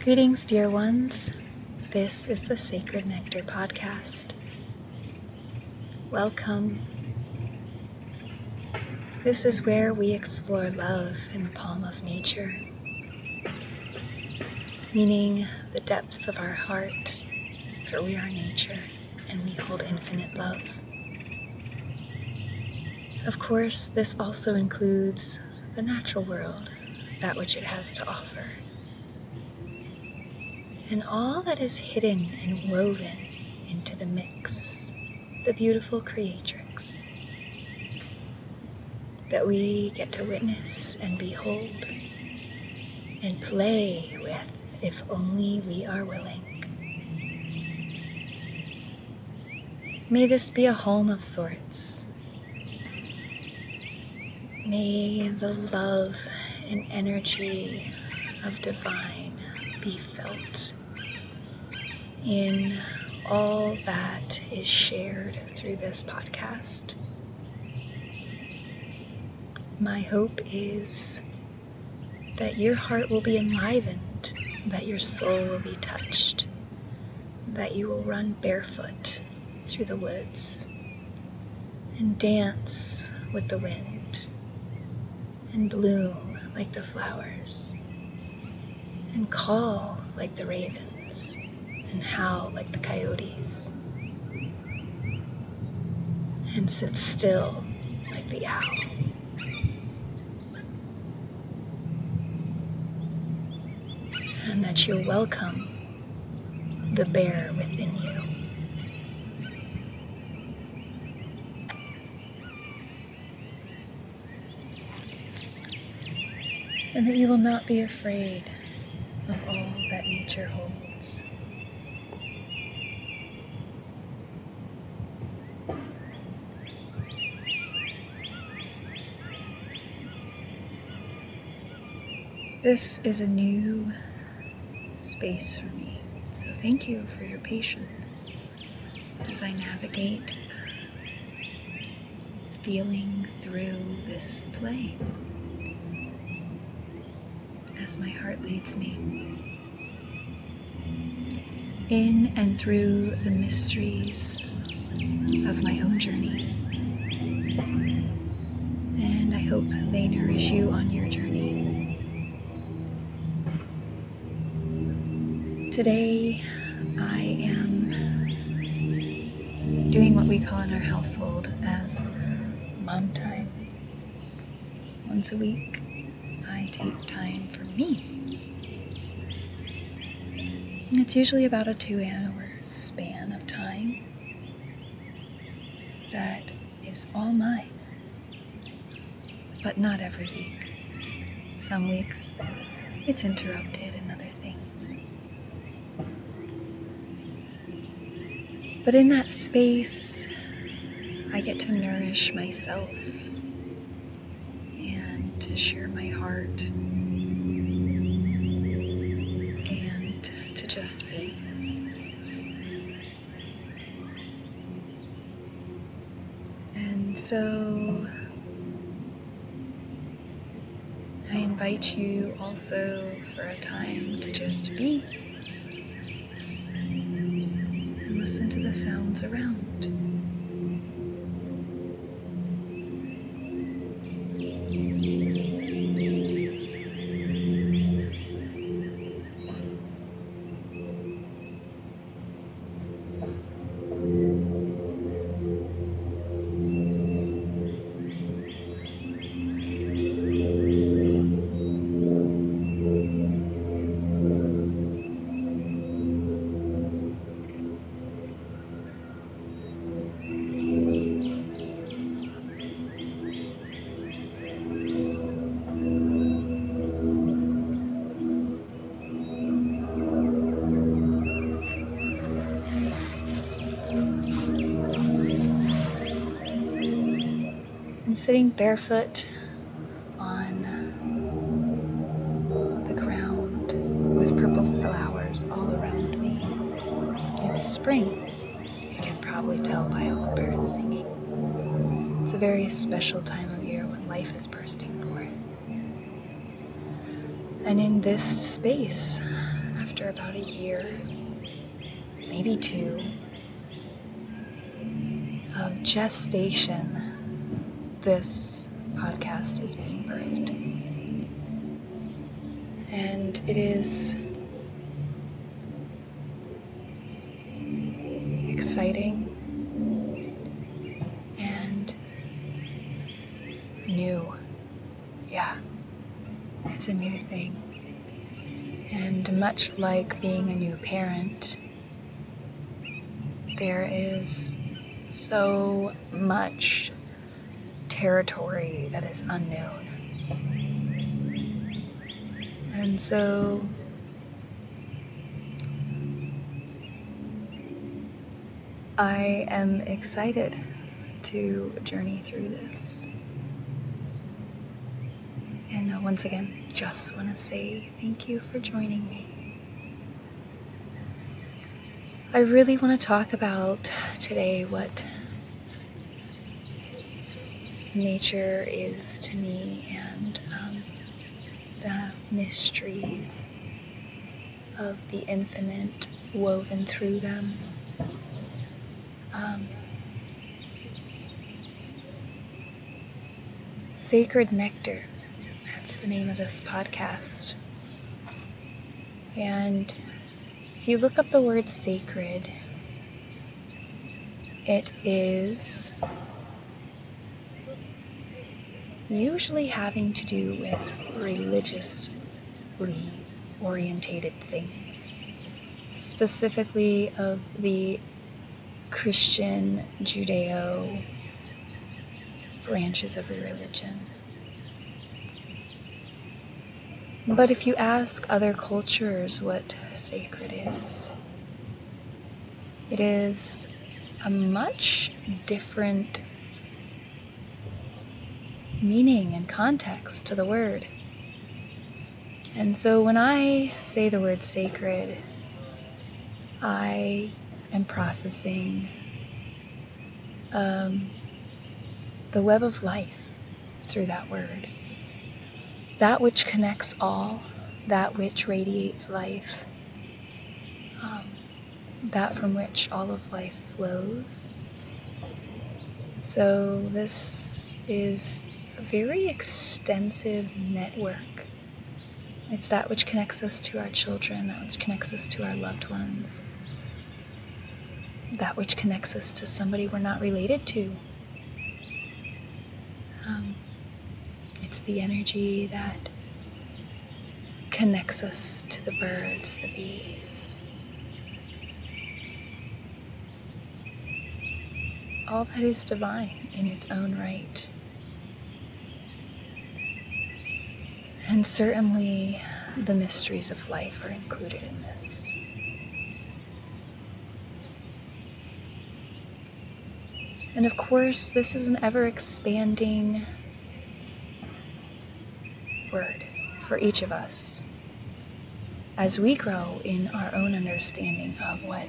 Greetings, dear ones. This is the Sacred Nectar Podcast. Welcome. This is where we explore love in the palm of nature, meaning the depths of our heart, for we are nature and we hold infinite love. Of course, this also includes the natural world, that which it has to offer, and all that is hidden and woven into the mix, the beautiful creatrix that we get to witness and behold and play with if only we are willing. May this be a home of sorts. May the love and energy of divine be felt in all that is shared through this podcast. My hope is that your heart will be enlivened, that your soul will be touched, that you will run barefoot through the woods and dance with the wind and bloom like the flowers and call like the ravens and howl like the coyotes and sit still like the owl. And that you'll welcome the bear within you. And that you will not be afraid of all that nature holds. This is a new space for me, so thank you for your patience as I navigate feeling through this play as my heart leads me in and through the mysteries of my own journey, and I hope they nourish you on your journey. Today, I am doing what we call in our household as mom time. Once a week, I take time for me. And it's usually about a 2-hour span of time that is all mine, but not every week. Some weeks, it's interrupted in other things. But in that space, I get to nourish myself and to share my heart and to just be. And so I invite you also for a time to just be. Listen to the sounds around. I'm sitting barefoot on the ground with purple flowers all around me. It's spring. You can probably tell by all the birds singing. It's a very special time of year when life is bursting forth. And in this space, after after about a year, be 2 of gestation, this podcast is being birthed. And it is exciting and new. Yeah, it's a new thing. And much like being a new parent, there is so much territory that is unknown. And so I am excited to journey through this. And once again, just want to say thank you for joining me. I really want to talk about today what nature is to me and the mysteries of the infinite woven through them. Sacred Nectar, that's the name of this podcast. And if you look up the word sacred, it is usually having to do with religiously orientated things, specifically of the Christian, Judeo branches of a religion. But if you ask other cultures what sacred is, it is a much different meaning and context to the word. And so when I say the word sacred, I am processing the web of life through that word. That which connects all, that which radiates life, that from which all of life flows. So this is a very extensive network. It's that which connects us to our children, that which connects us to our loved ones, that which connects us to somebody we're not related to. It's the energy that connects us to the birds, the bees. All that is divine in its own right. And certainly the mysteries of life are included in this. And of course, this is an ever-expanding word for each of us as we grow in our own understanding of what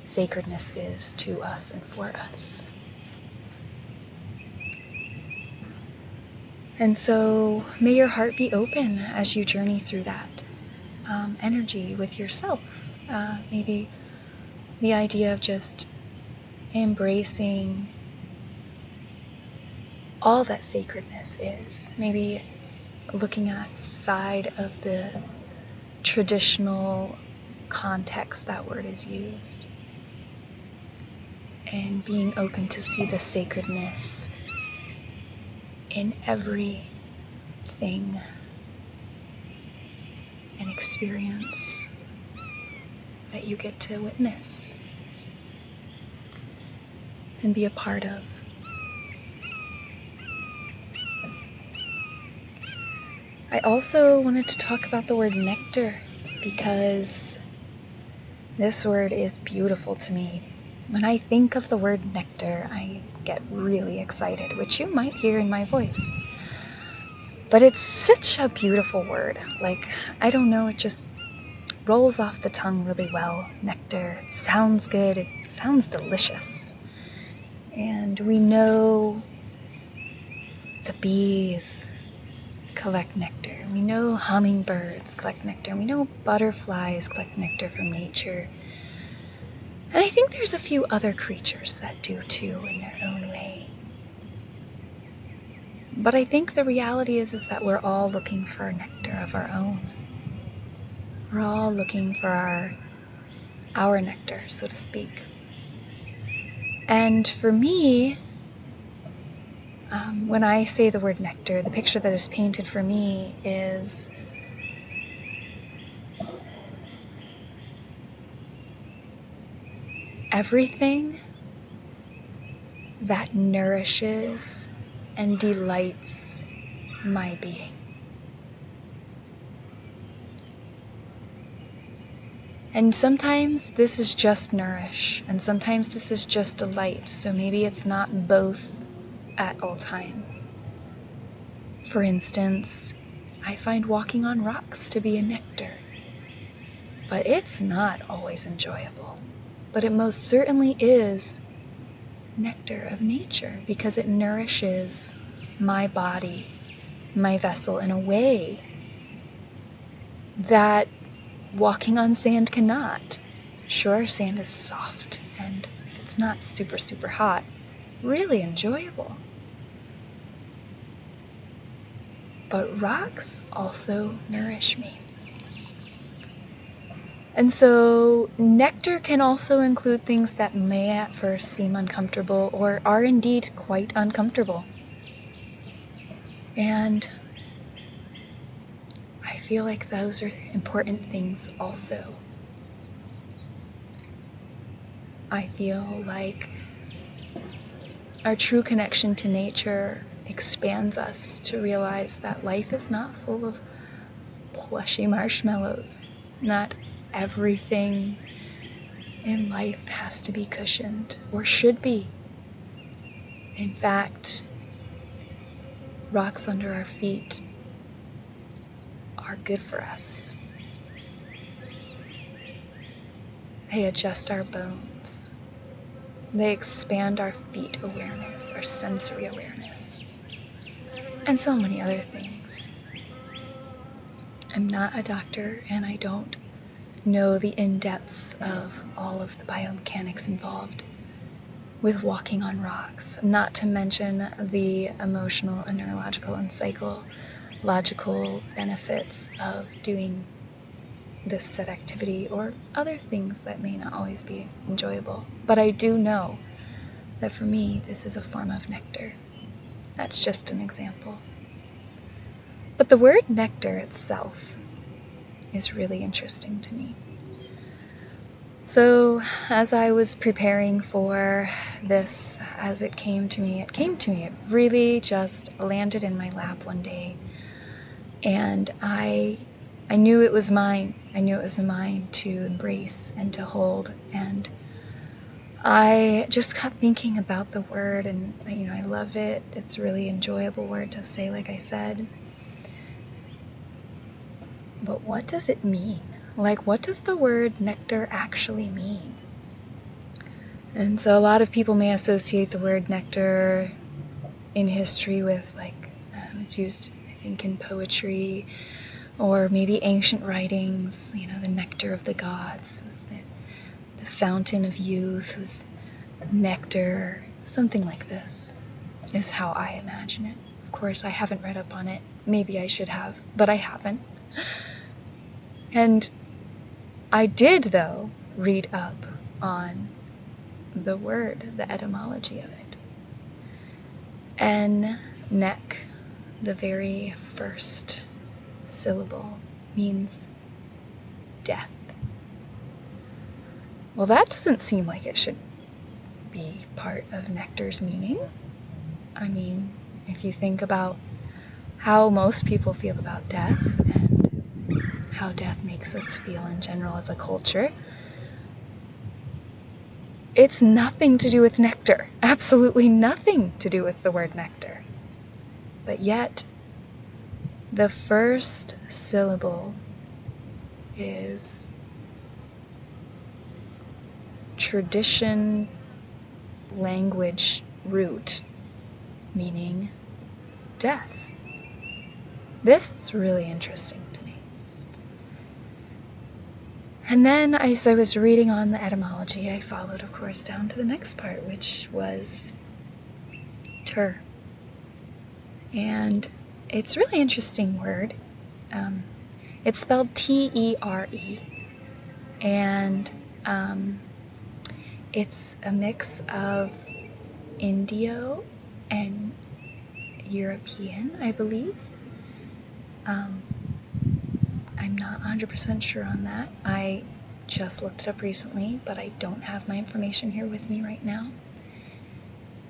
sacredness is to us and for us. And so may your heart be open as you journey through that energy with yourself. Maybe the idea of just embracing all that sacredness is. Maybe looking outside of the traditional context that word is used, and being open to see the sacredness in everything and experience that you get to witness and be a part of. I also wanted to talk about the word nectar because this word is beautiful to me. When I think of the word nectar, I get really excited, which you might hear in my voice. But it's such a beautiful word. I don't know, it just rolls off the tongue really well. Nectar. It sounds good. It sounds delicious. And we know the bees collect nectar. We know hummingbirds collect nectar. We know butterflies collect nectar from nature. And I think there's a few other creatures that do too in their own way. But I think the reality is that we're all looking for nectar of our own. We're all looking for our nectar, so to speak. And for me, when I say the word nectar, the picture that is painted for me is everything that nourishes and delights my being. And sometimes this is just nourish, and sometimes this is just delight, so maybe it's not both at all times. For instance, I find walking on rocks to be a nectar, but it's not always enjoyable. But it most certainly is nectar of nature because it nourishes my body, my vessel in a way that walking on sand cannot. Sure, sand is soft, and if it's not super, super hot, really enjoyable. But rocks also nourish me. And so nectar can also include things that may at first seem uncomfortable or are indeed quite uncomfortable. And I feel like those are important things also. I feel like our true connection to nature expands us to realize that life is not full of plushy marshmallows. Not everything in life has to be cushioned, or should be. In fact, rocks under our feet are good for us. They adjust our bones. They expand our feet awareness, our sensory awareness, and so many other things. I'm not a doctor, and I don't know the in-depths of all of the biomechanics involved with walking on rocks, not to mention the emotional and neurological and psychological benefits of doing this said activity or other things that may not always be enjoyable. But I do know that for me, this is a form of nectar. That's just an example. But the word nectar itself is really interesting to me. So as I was preparing for this, as it came to me, it really just landed in my lap one day. And I knew it was mine. I knew it was mine to embrace and to hold. And I just got thinking about the word, and I love it. It's a really enjoyable word to say, like I said. But what does it mean? Like, what does the word nectar actually mean? And so a lot of people may associate the word nectar in history with, it's used, I think, in poetry or maybe ancient writings. The nectar of the gods was the fountain of youth, was nectar, something like this is how I imagine it. Of course, I haven't read up on it. Maybe I should have, but I haven't. And I did, though, read up on the word, the etymology of it. Neck, the very first syllable, means death. Well, that doesn't seem like it should be part of nectar's meaning. I mean, if you think about how most people feel about death and how death makes us feel in general as a culture, it's nothing to do with nectar. Absolutely nothing to do with the word nectar. But yet, the first syllable is tradition language root, meaning death. This is really interesting to me. And then as I was reading on the etymology, I followed, of course, down to the next part, which was ter. And it's a really interesting word. It's spelled T-E-R-E. And it's a mix of Indo and European, I believe. I'm not 100% sure on that. I just looked it up recently, but I don't have my information here with me right now.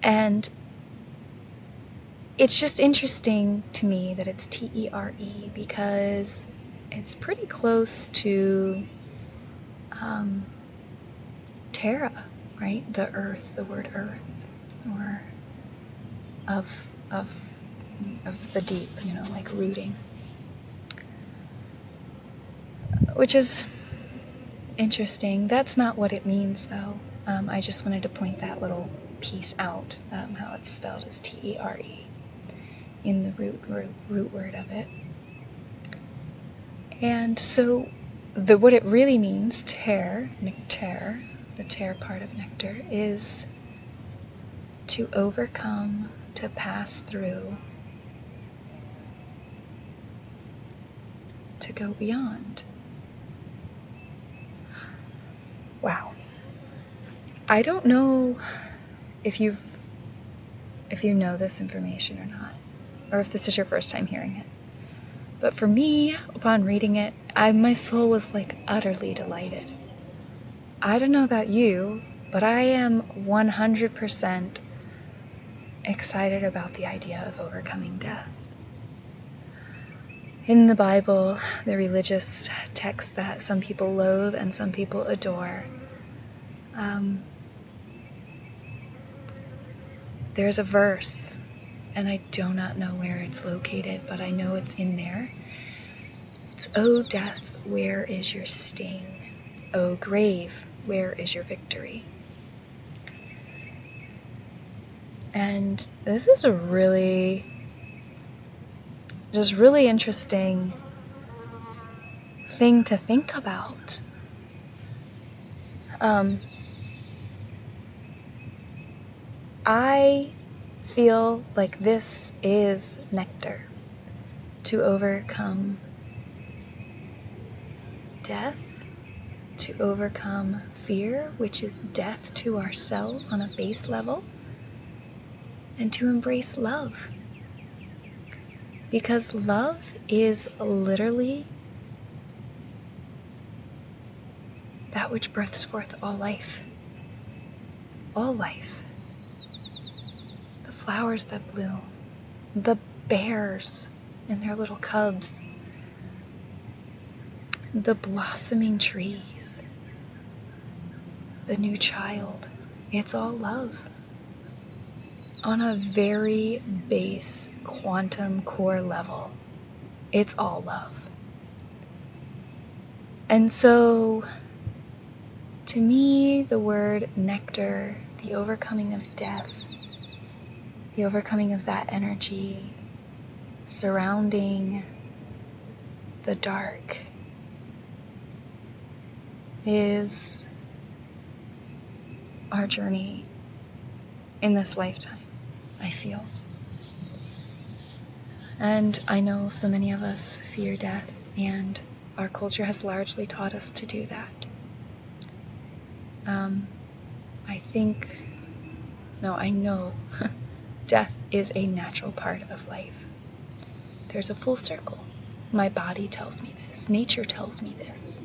And it's just interesting to me that it's T-E-R-E because it's pretty close to terra, right? The earth, the word earth, or of the deep, like rooting. Which is interesting. That's not what it means, though. I just wanted to point that little piece out, how it's spelled as T-E-R-E in the root word of it. And so what it really means, nectar, the ter part of nectar, is to overcome, to pass through, to go beyond. Wow. I don't know if you know this information or not, or if this is your first time hearing it. But for me, upon reading it, my soul was like utterly delighted. I don't know about you, but I am 100% excited about the idea of overcoming death. In the Bible, the religious text that some people loathe and some people adore, there's a verse, and I do not know where it's located, but I know it's in there. It's, "O death, where is your sting? O grave, where is your victory?" And this is a really interesting thing to think about. I feel like this is nectar to overcome death, to overcome fear, which is death to ourselves on a base level, and to embrace love. Because love is literally that which births forth all life. All life. The flowers that bloom, the bears and their little cubs, the blossoming trees, the new child. It's all love. On a very base quantum core level, it's all love. And so, to me, the word nectar, the overcoming of death, the overcoming of that energy surrounding the dark, is our journey in this lifetime, I feel. And I know so many of us fear death, and our culture has largely taught us to do that. I know death is a natural part of life. There's a full circle. My body tells me this. Nature tells me this.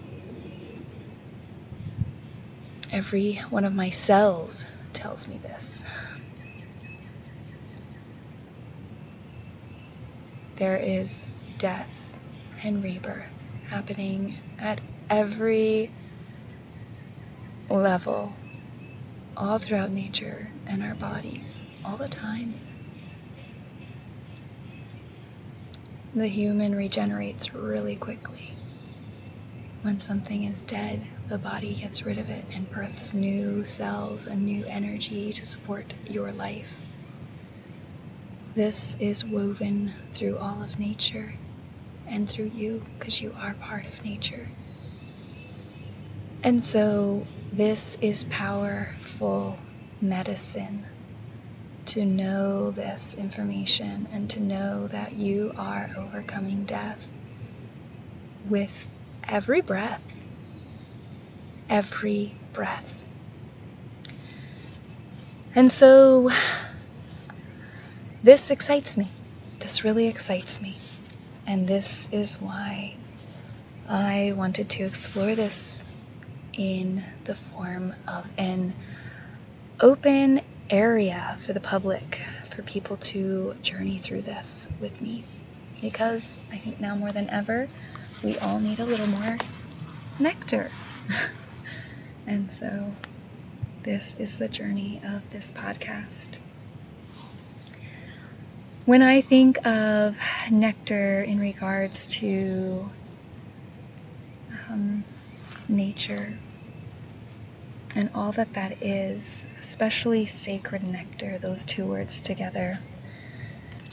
Every one of my cells tells me this. There is death and rebirth happening at every level, all throughout nature and our bodies, all the time. The human regenerates really quickly. When something is dead, the body gets rid of it and births new cells and new energy to support your life. This is woven through all of nature, and through you, because you are part of nature. And so this is powerful medicine, to know this information and to know that you are overcoming death with every breath. Every breath. And so this excites me. This really excites me. And this is why I wanted to explore this in the form of an open area for the public, for people to journey through this with me. Because I think now more than ever, we all need a little more nectar. And so this is the journey of this podcast. When I think of nectar in regards to nature and all that that is, especially sacred nectar, those two words together,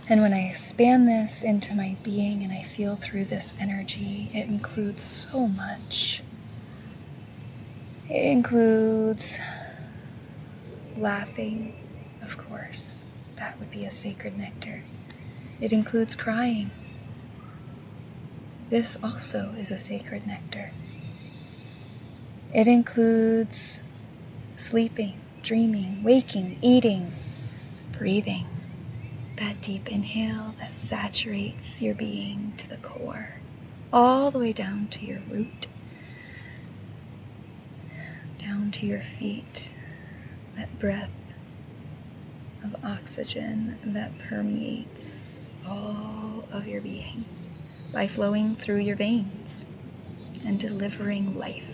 and when I expand this into my being and I feel through this energy, it includes so much. It includes laughing, of course. That would be a sacred nectar. It includes crying. This also is a sacred nectar. It includes sleeping, dreaming, waking, eating, breathing. That deep inhale that saturates your being to the core, all the way down to your root, down to your feet. That breath of oxygen that permeates all of your being by flowing through your veins and delivering life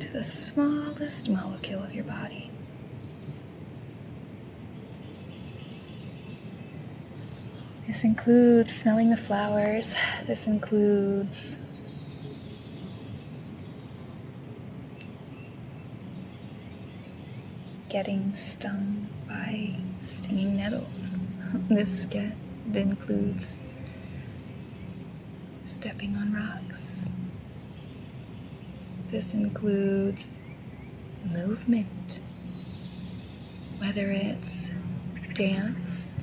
to the smallest molecule of your body. This includes smelling the flowers. This includes getting stung by stinging nettles. This includes stepping on rocks. This includes movement, whether it's dance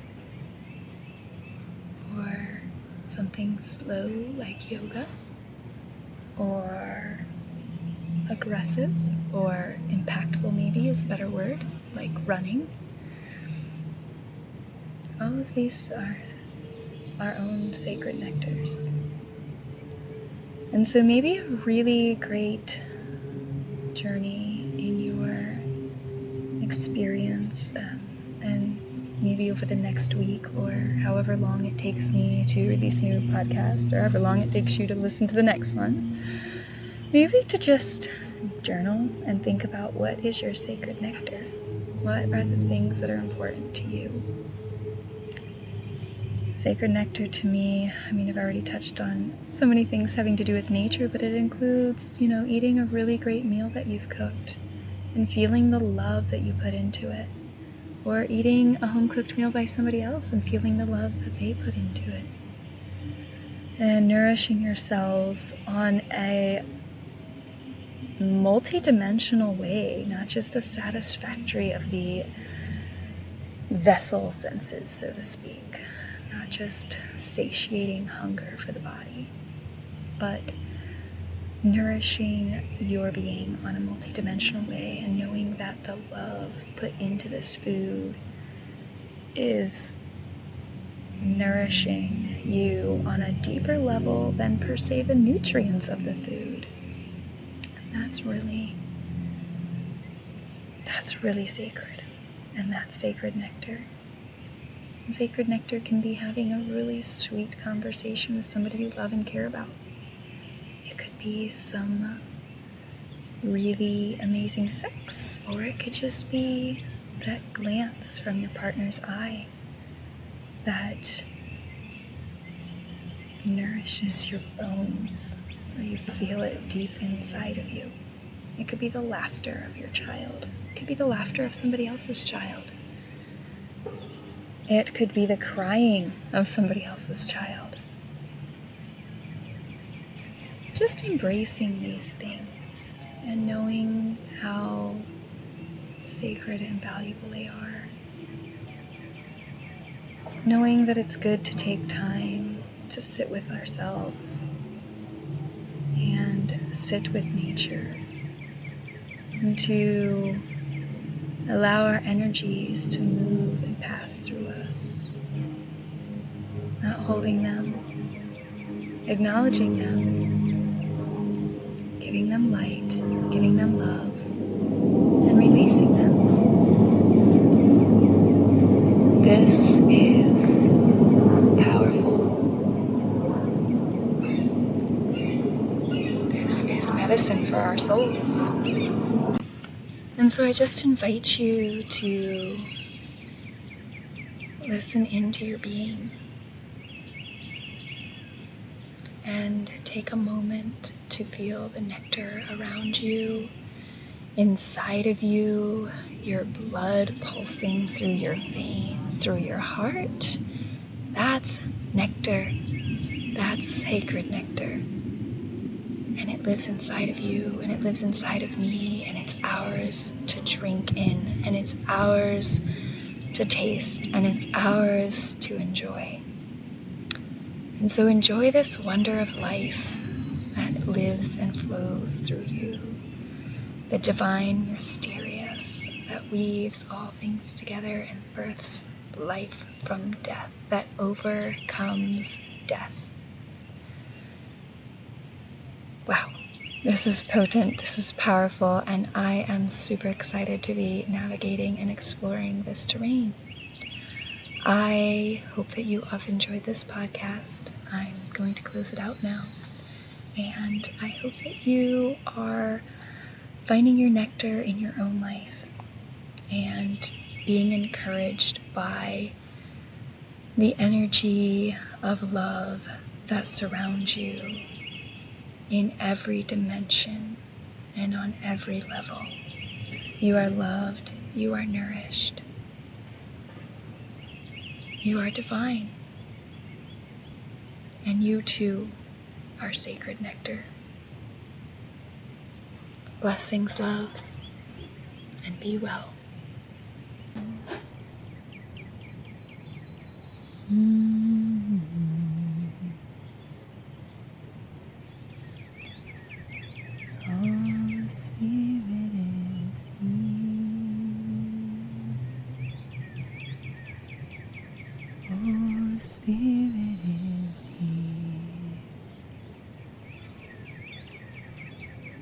or something slow like yoga, or aggressive or impactful maybe is a better word, like running. All of these are our own sacred nectars. And so maybe a really great journey in your experience, and maybe over the next week or however long it takes me to release a new podcast, or however long it takes you to listen to the next one, maybe to just journal and think about what is your sacred nectar. What are the things that are important to you? Sacred nectar to me, I've already touched on so many things having to do with nature, but it includes, eating a really great meal that you've cooked and feeling the love that you put into it. Or eating a home-cooked meal by somebody else and feeling the love that they put into it. And nourishing your cells on a multi-dimensional way, not just a satisfactory of the vessel senses, so to speak. Not just satiating hunger for the body, but nourishing your being on a multi-dimensional way and knowing that the love put into this food is nourishing you on a deeper level than per se the nutrients of the food. And that's really sacred. And that's sacred nectar. And sacred nectar can be having a really sweet conversation with somebody you love and care about. It could be some really amazing sex, or it could just be that glance from your partner's eye that nourishes your bones, or you feel it deep inside of you. It could be the laughter of your child. It could be the laughter of somebody else's child. It could be the crying of somebody else's child. just embracing these things and knowing how sacred and valuable they are. Knowing that it's good to take time to sit with ourselves and sit with nature and to allow our energies to move and pass through us, not holding them, acknowledging them, giving them light, giving them love, and releasing them. This is powerful. This is medicine for our souls. And so I just invite you to listen into your being and take a moment to feel the nectar around you, inside of you, your blood pulsing through your veins, through your heart. That's nectar. That's sacred nectar. And it lives inside of you, and it lives inside of me, and it's ours to drink in, and it's ours to taste, and it's ours to enjoy. And so enjoy this wonder of life that lives and flows through you, the divine mysterious that weaves all things together and births life from death, that overcomes death. Wow, this is potent, this is powerful, and I am super excited to be navigating and exploring this terrain. I hope that you have enjoyed this podcast. I'm going to close it out now. And I hope that you are finding your nectar in your own life and being encouraged by the energy of love that surrounds you in every dimension and on every level. You are loved, you are nourished, you are divine, and you too are sacred nectar. Blessings, loves, and be well. Spirit is here,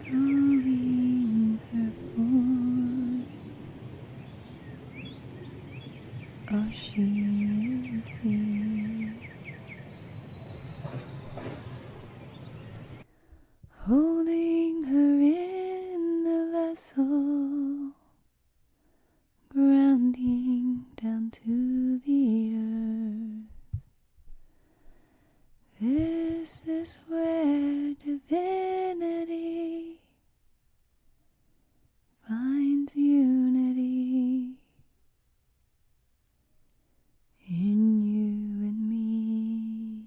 calling her forth. Oh, she is here, holding her in the vessel, grounding down to the earth. This is where divinity finds unity in you and me.